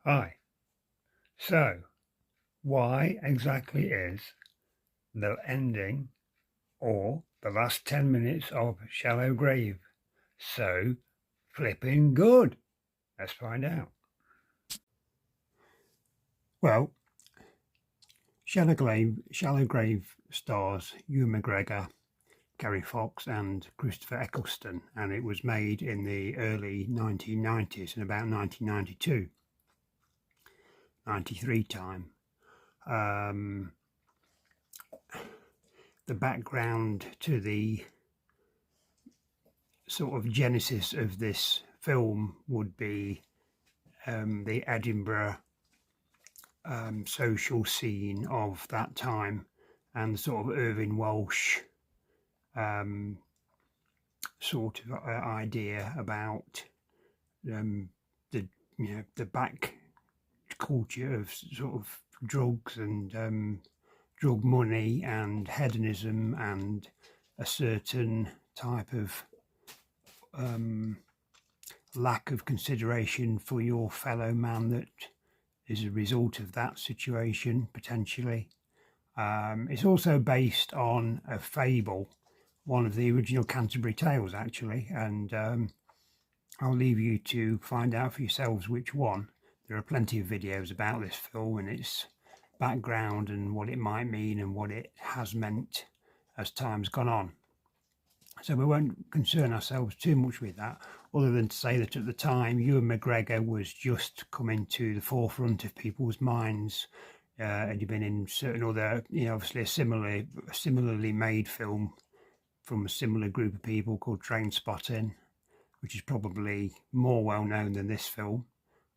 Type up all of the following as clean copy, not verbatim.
Hi. So, why exactly is the ending or the last 10 minutes of Shallow Grave so flipping good? Let's find out. Well, Shallow Grave stars Ewan McGregor, Gary Fox, and Christopher Eccleston, and it was made in the early 1990s, in about 1992, 93 time. The background to the sort of genesis of this film would be the Edinburgh social scene of that time, and sort of Irvine Welsh sort of idea about the the back culture of sort of drugs and drug money and hedonism and a certain type of lack of consideration for your fellow man that is a result of that situation, potentially. It's also based on a fable, one of the original Canterbury Tales, actually, and I'll leave you to find out for yourselves which one. There are plenty of videos about this film and its background and what it might mean and what it has meant as time's gone on. So we won't concern ourselves too much with that, other than to say that at the time, Ewan McGregor was just coming to the forefront of people's minds. And he'd been in certain other, obviously a similarly made film from a similar group of people called Trainspotting, which is probably more well known than this film.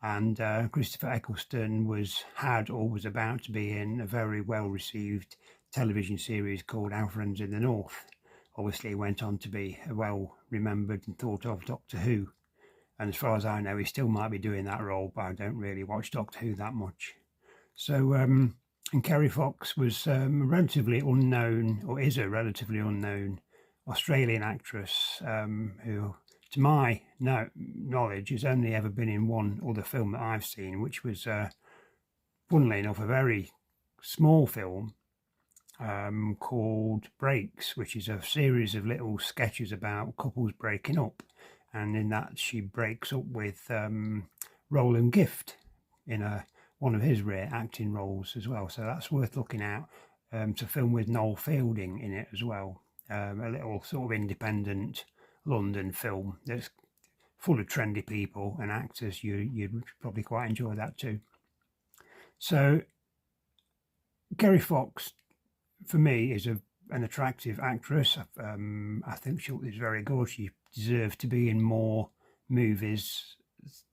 And Christopher Eccleston was about to be in a very well received television series called Our Friends in the North. Obviously, he went on to be a well remembered and thought of Doctor Who. And as far as I know, he still might be doing that role, but I don't really watch Doctor Who that much. So, and Kerry Fox was a relatively unknown, or is a relatively unknown Australian actress who, to my knowledge, has only ever been in one other film that I've seen, which was, funnily enough, a very small film called Breaks, which is a series of little sketches about couples breaking up. And in that, she breaks up with Roland Gift in one of his rare acting roles as well. So that's worth looking out. It's a film with Noel Fielding in it as well. A little sort of independent London film that's full of trendy people and actors. You'd probably quite enjoy that too. So Kerry Fox, for me, is an attractive actress. I think she is very good. She deserves to be in more movies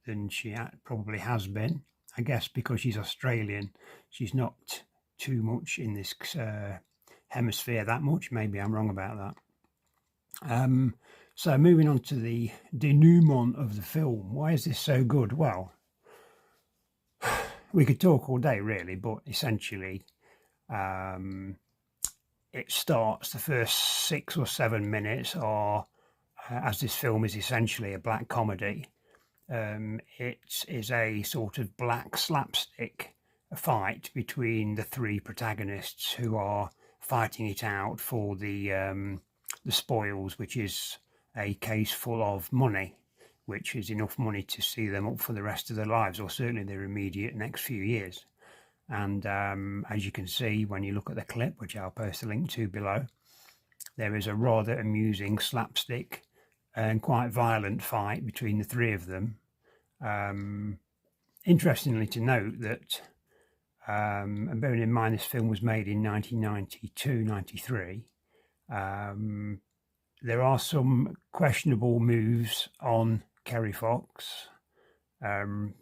than she probably has been. I guess because she's Australian, she's not too much in this hemisphere that much. Maybe I'm wrong about that. So moving on to the denouement of the film. Why is this so good? Well, we could talk all day really, but essentially it starts, the first 6 or 7 minutes are, as this film is essentially a black comedy, it is a sort of black slapstick fight between the three protagonists who are fighting it out for the spoils, which is a case full of money, which is enough money to see them up for the rest of their lives, or certainly their immediate next few years. And as you can see when you look at the clip, which I'll post a link to below, there is a rather amusing slapstick and quite violent fight between the three of them. Interestingly to note that, and bearing in mind this film was made in 1992-93, there are some questionable moves on Kerry Fox,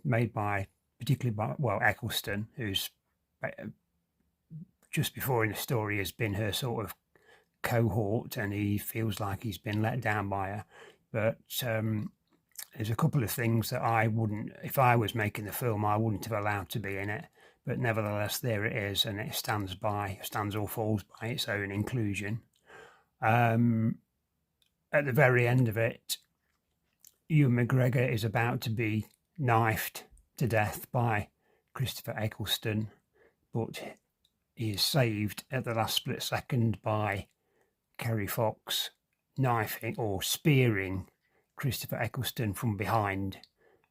made by, particularly by, well, Eccleston, who's just before in the story has been her sort of cohort, and he feels like he's been let down by her. But there's a couple of things that I wouldn't, if I was making the film, I wouldn't have allowed to be in it. But nevertheless, there it is, and it stands or falls by its own inclusion. At the very end of it, Ewan McGregor is about to be knifed to death by Christopher Eccleston, but he is saved at the last split second by Kerry Fox knifing or spearing Christopher Eccleston from behind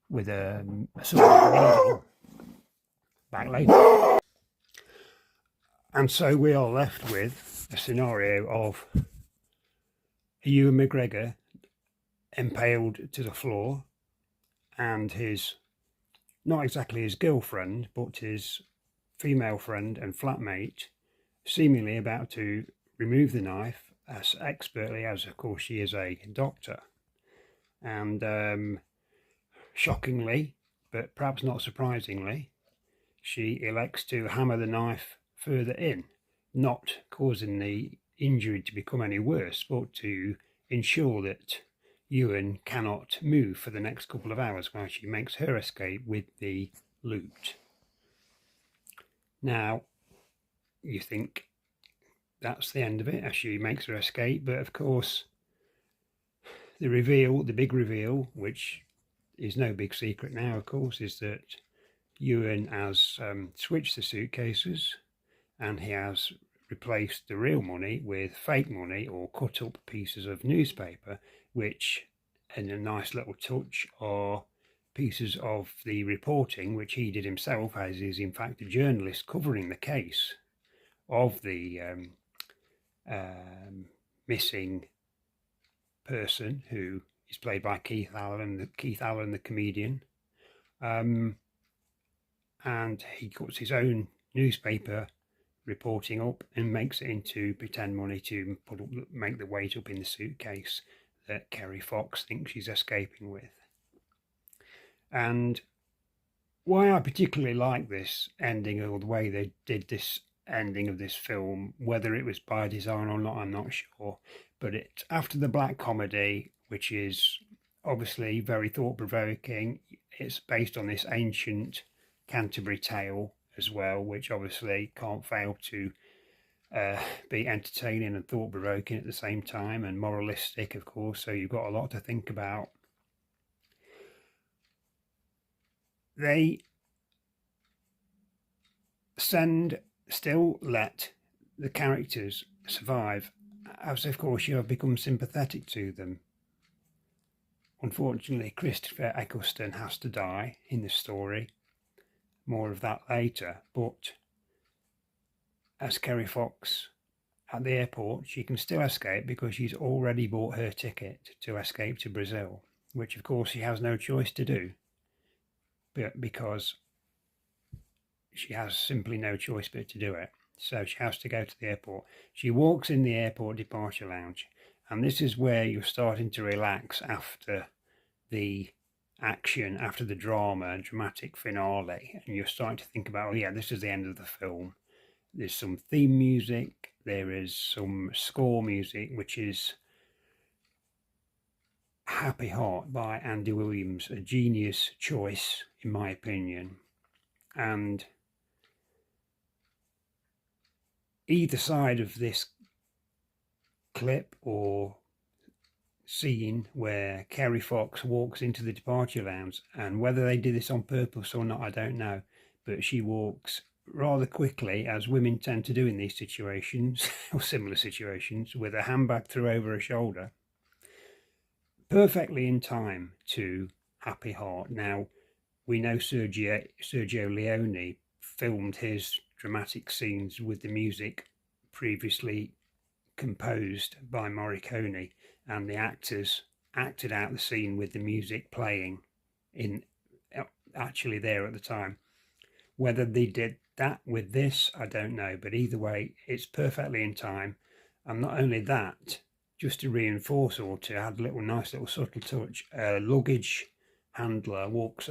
with a sort of needle. Back later. And so we are left with a scenario of Ewan McGregor impaled to the floor, and his, not exactly his girlfriend, but his female friend and flatmate, seemingly about to remove the knife as expertly as, of course, she is a doctor. And shockingly, but perhaps not surprisingly, she elects to hammer the knife further in, not causing the injury to become any worse, but to ensure that Ewan cannot move for the next couple of hours while she makes her escape with the loot. Now, you think that's the end of it as she makes her escape, but of course, the big reveal, which is no big secret now, of course, is that Ewan has switched the suitcases, and he has replaced the real money with fake money or cut up pieces of newspaper, which, in a nice little touch, are pieces of the reporting which he did himself, as he is in fact a journalist covering the case of the missing person, who is played by Keith Allen, the comedian. And he cuts his own newspaper reporting up and makes it into pretend money to make the weight up in the suitcase that Kerry Fox thinks she's escaping with. And why I particularly like this ending, or the way they did this ending of this film, whether it was by design or not, I'm not sure, but it's after the black comedy, which is obviously very thought-provoking. It's based on this ancient Canterbury tale as well, which obviously can't fail to be entertaining and thought-provoking at the same time, and moralistic, of course, so you've got a lot to think about. They still let the characters survive, as of course you have become sympathetic to them. Unfortunately, Christopher Eccleston has to die in the story. More of that later, but as Kerry Fox at the airport, she can still escape because she's already bought her ticket to escape to Brazil, which of course she has no choice to do, but because she has simply no choice but to do it. So she has to go to the airport. She walks in the airport departure lounge, and this is where you're starting to relax after the action, after the dramatic finale, and you're starting to think about, oh yeah, this is the end of the film. There's some theme music, there is some score music, which is Happy Heart by Andy Williams, a genius choice in my opinion. And either side of this clip or scene where Kerry Fox walks into the departure lounge, and whether they did this on purpose or not, I don't know, but she walks rather quickly, as women tend to do in these situations or similar situations, with a handbag thrown over her shoulder, perfectly in time to Happy Heart. Now, we know Sergio Leone filmed his dramatic scenes with the music previously composed by Morricone, and the actors acted out the scene with the music playing in actually there at the time. Whether they did that with this, I don't know, but either way, it's perfectly in time. And not only that, just to reinforce or to add a nice little subtle touch, a luggage handler walks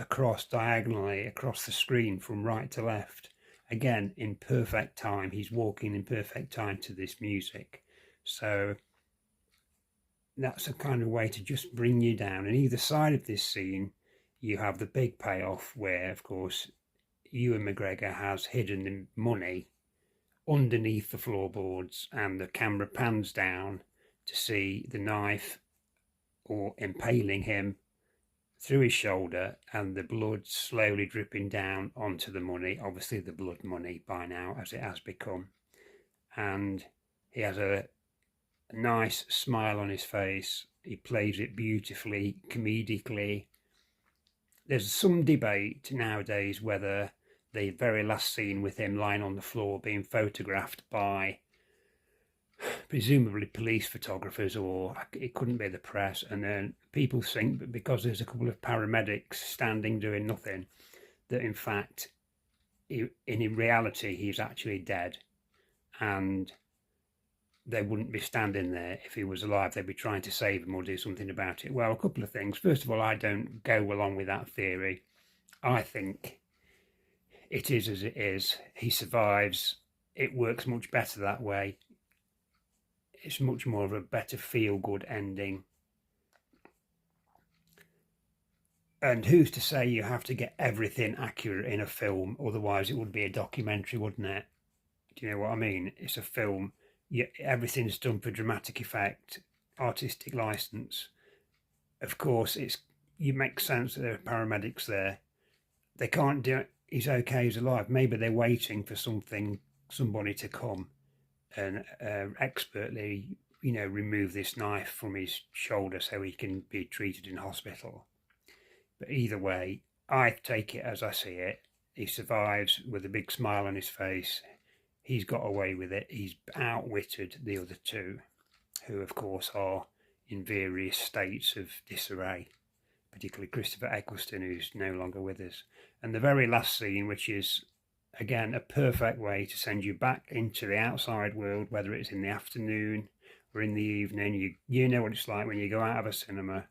diagonally across the screen from right to left, again in perfect time. He's walking in perfect time to this music. So that's a kind of way to just bring you down. And either side of this scene, you have the big payoff where, of course, Ewan McGregor has hidden the money underneath the floorboards, and the camera pans down to see the knife, or impaling him through his shoulder, and the blood slowly dripping down onto the money, obviously the blood money by now, as it has become. And he has a nice smile on his face. He plays it beautifully, comedically. There's some debate nowadays whether the very last scene with him lying on the floor being photographed by presumably police photographers, or it couldn't be the press, and then people think that because there's a couple of paramedics standing doing nothing, that in fact in reality he's actually dead, and they wouldn't be standing there if he was alive. They'd be trying to save him or do something about it. Well, a couple of things. First of all, I don't go along with that theory. I think it is as it is. He survives. It works much better that way. It's much more of a better feel-good ending. And who's to say you have to get everything accurate in a film? Otherwise it would be a documentary, wouldn't it? Do you know what I mean? It's a film. Everything's done for dramatic effect, artistic license. Of course, you make sense that there are paramedics there. They can't do it. He's okay, he's alive. Maybe they're waiting for somebody to come and expertly, remove this knife from his shoulder so he can be treated in hospital. But either way, I take it as I see it. He survives with a big smile on his face. He's got away with it. He's outwitted the other two, who of course are in various states of disarray, particularly Christopher Eccleston, who's no longer with us. And the very last scene, which is again a perfect way to send you back into the outside world, whether it's in the afternoon or in the evening. You know what it's like when you go out of a cinema.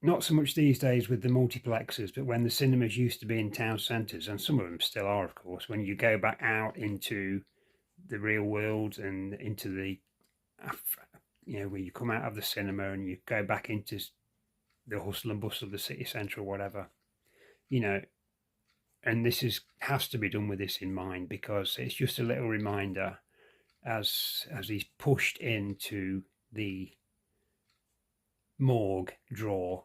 Not so much these days with the multiplexes, but when the cinemas used to be in town centres, and some of them still are, of course, when you go back out into the real world and into the, where you come out of the cinema and you go back into the hustle and bustle of the city centre or whatever, and this has to be done with this in mind, because it's just a little reminder as he's pushed into the morgue drawer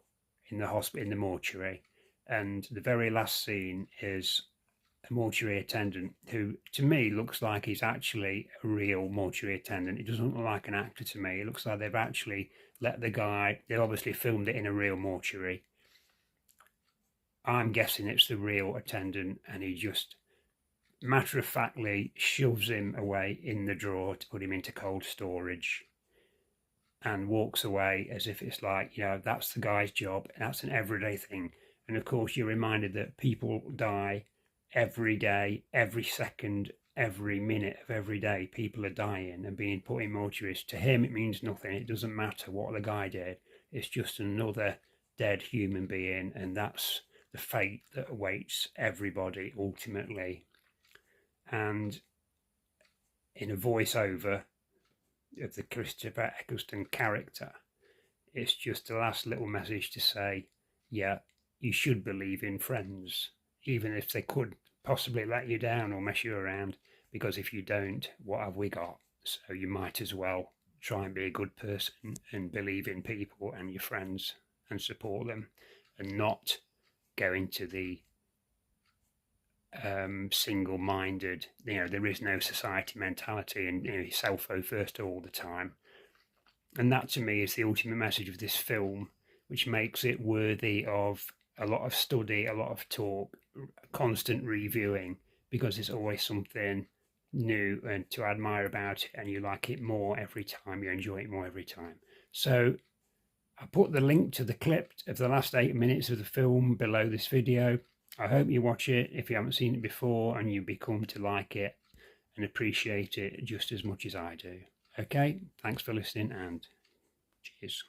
in the hospital, in the mortuary, and the very last scene is a mortuary attendant who to me looks like he's actually a real mortuary attendant. It doesn't look like an actor to me. It looks like they've actually let the guy, they obviously filmed it in a real mortuary. I'm guessing it's the real attendant, and he just matter-of-factly shoves him away in the drawer to put him into cold storage, and walks away as if it's like, that's the guy's job. That's an everyday thing. And of course, you're reminded that people die every day, every second, every minute of every day. People are dying and being put in mortuaries. To him, it means nothing. It doesn't matter what the guy did. It's just another dead human being, and that's the fate that awaits everybody ultimately. And in a voiceover of the Christopher Eccleston character, it's just the last little message to say, yeah, you should believe in friends, even if they could possibly let you down or mess you around, because if you don't, what have we got? So you might as well try and be a good person and believe in people and your friends and support them, and not go into the single-minded, there is no society mentality, and self-o first all the time. And that to me is the ultimate message of this film, which makes it worthy of a lot of study, a lot of talk, constant reviewing, because there's always something new and to admire about it, and you like it more every time, you enjoy it more every time. So I put the link to the clip of the last 8 minutes of the film below this video. I hope you watch it if you haven't seen it before, and you become to like it and appreciate it just as much as I do. Okay, thanks for listening, and cheers.